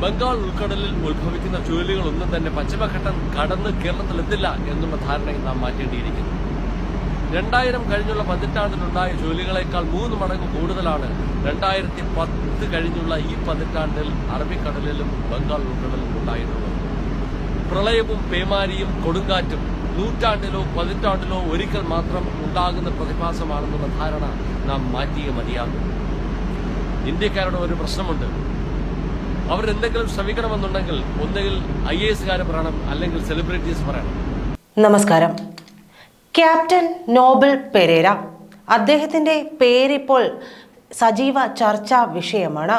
ബംഗാൾ ഉൾക്കടലിൽ ഉത്ഭവിക്കുന്ന ചുഴലികളൊന്നും തന്നെ പശ്ചിമഘട്ടം കടന്ന് കേരളത്തിലെത്തില്ല എന്നുള്ള ധാരണയെ നാം മാറ്റേണ്ടിയിരിക്കുന്നു. 2000 കഴിഞ്ഞുള്ള പതിറ്റാണ്ടിലുണ്ടായ ചുഴലികളേക്കാൾ 3 മടങ്ങ് കൂടുതലാണ് 2010 കഴിഞ്ഞുള്ള ഈ പതിറ്റാണ്ടിൽ അറബിക്കടലിലും ബംഗാൾ ഉൾക്കടലിലും ഉണ്ടായിട്ടുള്ളത്. പ്രളയവും പേമാരിയും കൊടുങ്കാറ്റും നൂറ്റാണ്ടിലോ പതിറ്റാണ്ടിലോ ഒരിക്കൽ മാത്രം ഉണ്ടാകുന്ന പ്രതിഭാസമാണെന്നുള്ള ധാരണ നാം മാറ്റിയേ മതിയാകും. ഇന്ത്യക്കാരുടെ ഒരു പ്രശ്നമുണ്ട്. അവരെന്തെങ്കിലും ശ്രമിക്കണമെന്നുണ്ടെങ്കിൽ ഒന്നുകിൽ IAS പറയണം, അല്ലെങ്കിൽ സെലിബ്രിറ്റീസ് പറയണം. നമസ്കാരം. ക്യാപ്റ്റൻ നോബൽ പെരേര, അദ്ദേഹത്തിൻ്റെ പേരിപ്പോൾ സജീവ ചർച്ചാ വിഷയമാണ്.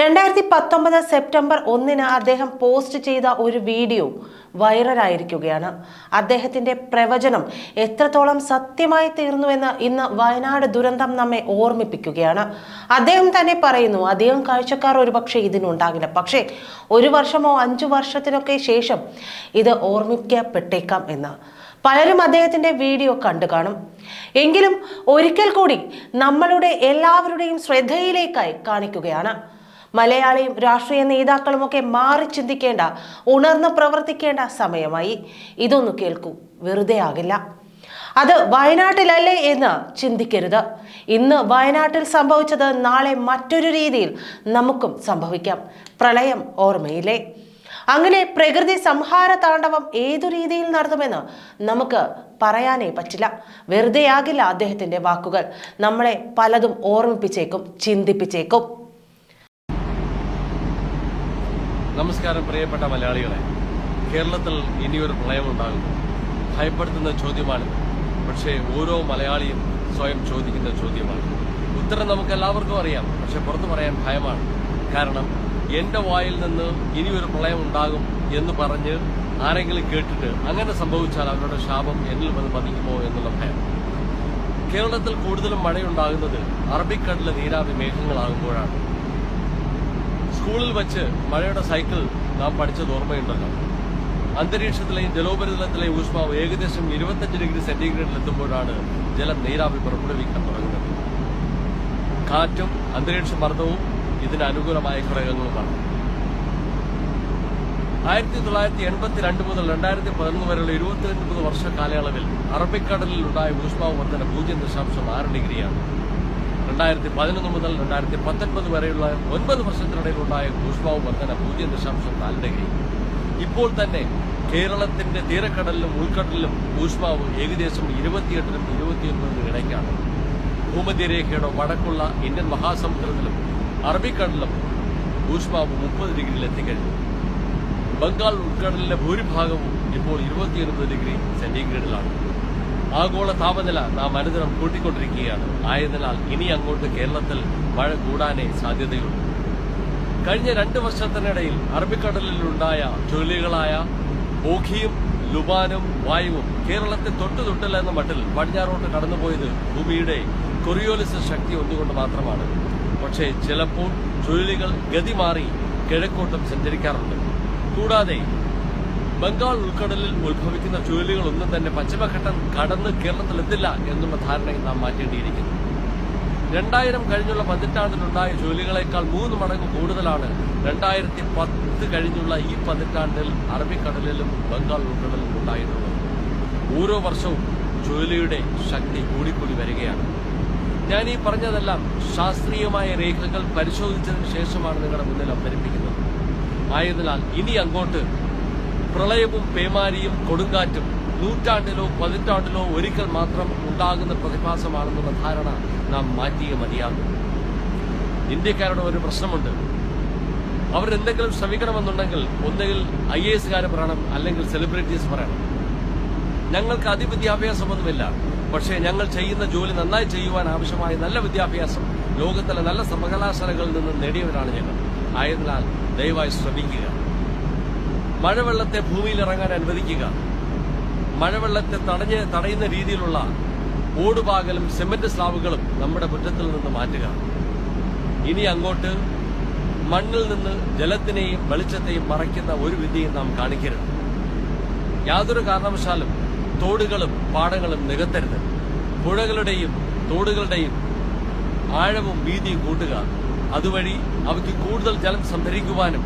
2019 സെപ്റ്റംബർ 1 അദ്ദേഹം പോസ്റ്റ് ചെയ്ത ഒരു വീഡിയോ വൈറലായിരിക്കുകയാണ്. അദ്ദേഹത്തിൻ്റെ പ്രവചനം എത്രത്തോളം സത്യമായി തീർന്നുവെന്ന് ഇന്ന് വയനാട് ദുരന്തം നമ്മെ ഓർമ്മിപ്പിക്കുകയാണ്. അദ്ദേഹം തന്നെ പറയുന്നു, അധികം കാഴ്ചക്കാർ ഒരുപക്ഷെ ഇതിനുണ്ടാകില്ല, പക്ഷേ 1 വർഷമോ 5 വർഷത്തിനൊക്കെ ശേഷം ഇത് ഓർമ്മിക്കപ്പെട്ടേക്കാം എന്ന്. പലരും അദ്ദേഹത്തിൻ്റെ വീഡിയോ കണ്ടു കാണും. എങ്കിലും ഒരിക്കൽ കൂടി നമ്മളുടെ എല്ലാവരുടെയും ശ്രദ്ധയിലേക്കായി കാണിക്കുകയാണ്. മലയാളിയും രാഷ്ട്രീയ നേതാക്കളുമൊക്കെ മാറി ചിന്തിക്കേണ്ട, ഉണർന്ന് പ്രവർത്തിക്കേണ്ട സമയമായി. ഇതൊന്നു കേൾക്കൂ, വെറുതെ ആകില്ല. അത് വയനാട്ടിലല്ലേ എന്ന് ചിന്തിക്കരുത്. ഇന്ന് വയനാട്ടിൽ സംഭവിച്ചത് നാളെ മറ്റൊരു രീതിയിൽ നമുക്കും സംഭവിക്കാം. പ്രളയം ഓർമ്മയില്ലേ? അങ്ങനെ പ്രകൃതി സംഹാര താണ്ഡവം ഏതു രീതിയിൽ നടത്തുമെന്ന് നമുക്ക് പറയാനേ പറ്റില്ല. വെറുതെയാകില്ല അദ്ദേഹത്തിൻ്റെ വാക്കുകൾ. നമ്മളെ പലതും ഓർമ്മിപ്പിച്ചേക്കും, ചിന്തിപ്പിച്ചേക്കും. നമസ്കാരം പ്രിയപ്പെട്ട മലയാളികളെ. കേരളത്തിൽ ഇനിയൊരു പ്രളയമുണ്ടാകും. ഭയപ്പെടുത്തുന്ന ചോദ്യമാണിത്. പക്ഷേ ഓരോ മലയാളിയും സ്വയം ചോദിക്കുന്ന ചോദ്യമാണ്. ഉത്തരം നമുക്ക് എല്ലാവർക്കും അറിയാം, പക്ഷെ പുറത്തു പറയാൻ ഭയമാണ്. കാരണം എന്റെ വായിൽ നിന്ന് ഇനിയൊരു പ്രളയം ഉണ്ടാകും എന്ന് പറഞ്ഞ് ആരെങ്കിലും കേട്ടിട്ട് അങ്ങനെ സംഭവിച്ചാൽ അവരുടെ ശാപം എന്നിൽ വന്ന് പതിക്കുമോ എന്നുള്ള ഭയം. കേരളത്തിൽ കൂടുതലും മഴയുണ്ടാകുന്നത് അറബിക്കടലിലെ നീരാവി മേഘങ്ങളാകുമ്പോഴാണ്. സ്കൂളിൽ വച്ച് മഴയുടെ സൈക്കിൾ നാം പഠിച്ചത് ഓർമ്മയുണ്ടല്ലോ. അന്തരീക്ഷത്തിലെയും ജലോപരിതലത്തിലെയും ഊഷ്മാവ് ഏകദേശം 25 ഡിഗ്രി സെന്റിഗ്രേഡിലെത്തുമ്പോഴാണ് ജലം നീരാവി പുറപ്പെടുവിക്കാൻ തുടങ്ങുന്നത്. കാറ്റും അന്തരീക്ഷ മർദ്ദവും ഇതിന് അനുകൂലമായ ഘടകങ്ങളുമാണ്. 1982 മുതൽ 2011 വരെയുള്ള 29 വർഷ കാലയളവിൽ അറബിക്കടലിൽ ഉണ്ടായ ഊഷ്മാവ് വർധന 0.6 ഡിഗ്രിയാണ്. 2011 മുതൽ 2019 വരെയുള്ള 9 വർഷത്തിനിടയിലുണ്ടായ ഊഷ്മാവ് വർധന 0.4 ഡിഗ്രി. ഇപ്പോൾ തന്നെ കേരളത്തിന്റെ തീരക്കടലിലും ഉൾക്കടലിലും ഊഷ്മാവ് ഏകദേശം 28-നും 29-നും ഇടയ്ക്കാണ്. ഭൂമധ്യരേഖയുടെ വടക്കുള്ള ഇന്ത്യൻ മഹാസമുദ്രത്തിലും അറബിക്കടലിലും ഊഷ്മാവ് 30 ഡിഗ്രിയിൽ എത്തിക്കഴിഞ്ഞു. ബംഗാൾ ഉൾക്കടലിലെ ഭൂരിഭാഗവും ഇപ്പോൾ 29 ഡിഗ്രി സെന്റിഗ്രേഡിലാണ്. ആഗോള താപനില നാം അനുദിനം കൂട്ടിക്കൊണ്ടിരിക്കുകയാണ്. ആയതിനാൽ ഇനി അങ്ങോട്ട് കേരളത്തിൽ മഴ കൂടാനേ സാധ്യതയുള്ളൂ. കഴിഞ്ഞ 2 വർഷത്തിനിടയിൽ അറബിക്കടലിലുണ്ടായ ചുഴലികളായ ഓഖിയും ലുബാനും വായുവും കേരളത്തെ തൊട്ടില്ല എന്ന മട്ടിൽ പടിഞ്ഞാറോട്ട് കടന്നുപോയത് ഭൂമിയുടെ കൊറിയോലിസ് ശക്തി ഒന്നുകൊണ്ട് മാത്രമാണ്. പക്ഷേ ചിലപ്പോൾ ചുഴലികൾ ഗതി മാറി കിഴക്കോട്ടും സഞ്ചരിക്കാറുണ്ട്. കൂടാതെ ബംഗാൾ ഉൾക്കടലിൽ ഉത്ഭവിക്കുന്ന ചുഴലികളൊന്നും തന്നെ പശ്ചിമഘട്ടം കടന്ന് കേരളത്തിലെത്തില്ല എന്നുള്ള ധാരണയെ നാം മാറ്റേണ്ടിയിരിക്കുന്നു. 2000 കഴിഞ്ഞുള്ള പതിറ്റാണ്ടിലുണ്ടായ ചുഴലികളേക്കാൾ 3 മടങ്ങ് കൂടുതലാണ് 2010 കഴിഞ്ഞുള്ള ഈ പതിറ്റാണ്ടിൽ അറബിക്കടലിലും ബംഗാൾ ഉൾക്കടലിലും ഉണ്ടായിട്ടുള്ളത്. ഓരോ വർഷവും ചുഴലിയുടെ ശക്തി കൂടിക്കൂടി വരികയാണ്. ഞാൻ ഈ പറഞ്ഞതെല്ലാം ശാസ്ത്രീയമായ രേഖകൾ പരിശോധിച്ചതിന് ശേഷമാണ് നിങ്ങളുടെ മുന്നിൽ അവതരിപ്പിക്കുന്നത്. ആയതിനാൽ ഇനി അങ്ങോട്ട് പ്രളയവും പേമാരിയും കൊടുങ്കാറ്റും നൂറ്റാണ്ടിലോ പതിറ്റാണ്ടിലോ ഒരിക്കൽ മാത്രം ഉണ്ടാകുന്ന പ്രതിഭാസമാണെന്നുള്ള ധാരണ നാം മാറ്റിയേ മതിയാകും. ഇന്ത്യക്കാരുടെ ഒരു പ്രശ്നമുണ്ട്. അവരെന്തെങ്കിലും ശ്രമിക്കണമെന്നുണ്ടെങ്കിൽ ഒന്നുകിൽ IAS പറയണം, അല്ലെങ്കിൽ സെലിബ്രിറ്റീസ് പറയണം. ഞങ്ങൾക്ക് അതിവിദ്യാഭ്യാസമൊന്നുമില്ല, പക്ഷേ ഞങ്ങൾ ചെയ്യുന്ന ജോലി നന്നായി ചെയ്യുവാൻ ആവശ്യമായ നല്ല വിദ്യാഭ്യാസം ലോകത്തിലെ നല്ല സർവകലാശാലകളിൽ നിന്ന് നേടിയവരാണ് ഞങ്ങൾ. ആയതിനാൽ ദയവായി ശ്രമിക്കുക. മഴവെള്ളത്തെ ഭൂമിയിൽ ഇറങ്ങാൻ അനുവദിക്കുക. മഴവെള്ളത്തെ തടയുന്ന രീതിയിലുള്ള ഓടുപാകലും സിമന്റ് സ്ലാബുകളും നമ്മുടെ മുറ്റത്തിൽ നിന്ന് മാറ്റുക. ഇനി അങ്ങോട്ട് മണ്ണിൽ നിന്ന് ജലത്തിനെയും വെളിച്ചത്തെയും മറയ്ക്കുന്ന ഒരു വിദ്യയും നാം കാണിക്കരുത്. യാതൊരു കാരണവശാലും തോടുകളും പാടങ്ങളും നികത്തരുത്. പുഴകളുടെയും തോടുകളുടെയും ആഴവും വീതിയും കൂട്ടുക. അതുവഴി അവയ്ക്ക് കൂടുതൽ ജലം സംഭരിക്കുവാനും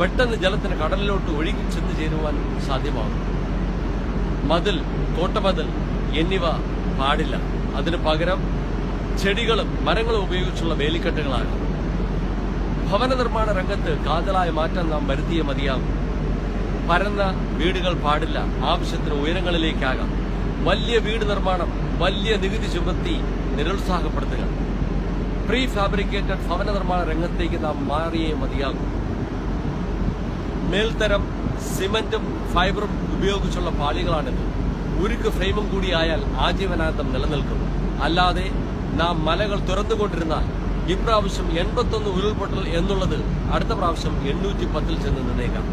പെട്ടെന്ന് ജലത്തിന് കടലിലോട്ട് ഒഴുകി ചെന്ന് ചേരുവാൻ സാധ്യമാകും. മതിൽ, കോട്ടമതിൽ എന്നിവ പാടില്ല. അതിന് പകരം ചെടികളും മരങ്ങളും ഉപയോഗിച്ചുള്ള വേലിക്കെട്ടുകളാകും. ഭവന നിർമ്മാണ രംഗത്ത് കാതലായ മാറ്റം നാം വരുത്തിയേ മതിയാകും. പരന്ന വീടുകൾ പാടില്ല, ആവശ്യത്തിന് ഉയരങ്ങളിലേക്കാകാം. വലിയ വീട് നിർമ്മാണം വലിയ നികുതി ചുമത്തി നിരുത്സാഹപ്പെടുത്തുക. പ്രീ ഫാബ്രിക്കേറ്റഡ് ഭവന നിർമ്മാണ രംഗത്തേക്ക് നാം മാറിയേ മതിയാകും. മേൽത്തരം സിമന്റും ഫൈബറും ഉപയോഗിച്ചുള്ള പാളികളാണിത്. ഉരുക്ക് ഫ്രെയിമും കൂടിയായാൽ ആജീവനാന്തം നിലനിൽക്കും. അല്ലാതെ നാം മലകൾ തുറന്നുകൊണ്ടിരുന്നാൽ ഇപ്രാവശ്യം 81 ഉരുൾപൊട്ടൽ എന്നുള്ളത് അടുത്ത പ്രാവശ്യം 810 ചെന്ന് നിന്നേക്കാം.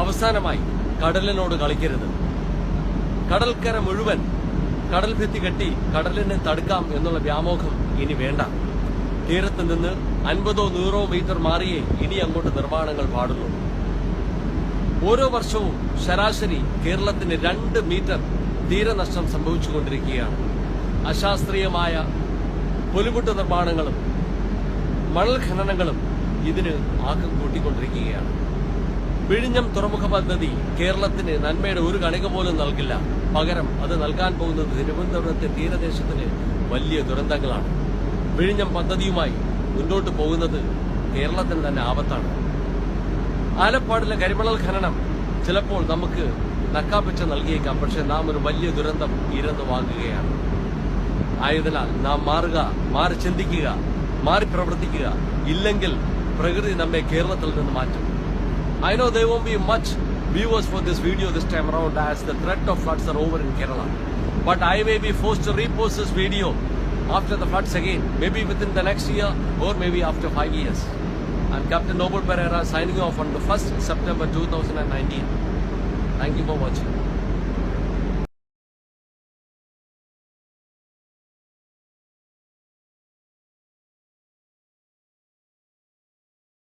അവസാനമായി കടലിനോട് കളിക്കരുത്. കടൽക്കര മുഴുവൻ കടൽ ഭിത്തി കെട്ടി കടലിനെ തടുക്കാം എന്നുള്ള വ്യാമോഹം ഇനി വേണ്ട. തീരത്ത് നിന്ന് 50-100 മീറ്റർ മാറിയേ ഇനി അങ്ങോട്ട് നിർമ്മാണങ്ങൾ പാടുള്ളൂ. ഓരോ വർഷവും ശരാശരി കേരളത്തിന് 2 മീറ്റർ തീരനഷ്ടം സംഭവിച്ചുകൊണ്ടിരിക്കുകയാണ്. അശാസ്ത്രീയമായ പുലിമുട്ട് നിർമ്മാണങ്ങളും മണൽ ഖനനങ്ങളും ഇതിന് ആക്കം കൂട്ടിക്കൊണ്ടിരിക്കുകയാണ്. വിഴിഞ്ഞം തുറമുഖ പദ്ധതി കേരളത്തിന് നന്മയുടെ ഒരു കണിക പോലും നൽകില്ല. പകരം അത് നൽകാൻ പോകുന്നത് തിരുവനന്തപുരത്തെ തീരദേശത്തിന് വലിയ ദുരന്തങ്ങളാണ്. വിഴിഞ്ഞം പദ്ധതിയുമായി മുന്നോട്ട് പോകുന്നത് കേരളത്തിന് തന്നെ ആപത്താണ്. ആലപ്പാടിലെ കരിമണൽ ഖനനം ചിലപ്പോൾ നമുക്ക് നക്കാപ്പിച്ച നൽകിയേക്കാം. പക്ഷെ നാം ഒരു വലിയ ദുരന്തം ഇരന്നു വാങ്ങുകയാണ്. ആയതിനാൽ നാം മാറുക, മാറി ചിന്തിക്കുക, മാറി പ്രവർത്തിക്കുക. ഇല്ലെങ്കിൽ പ്രകൃതി നമ്മെ കേരളത്തിൽ നിന്ന് മാറ്റും. I know there won't be much viewers for this video this time around as the threat of floods are over in Kerala. But I may be forced to repost this video after the floods again, maybe within the next year or maybe after 5 years. I'm Captain Noble Pereira signing off on the 1st September 2019. Thank you for watching.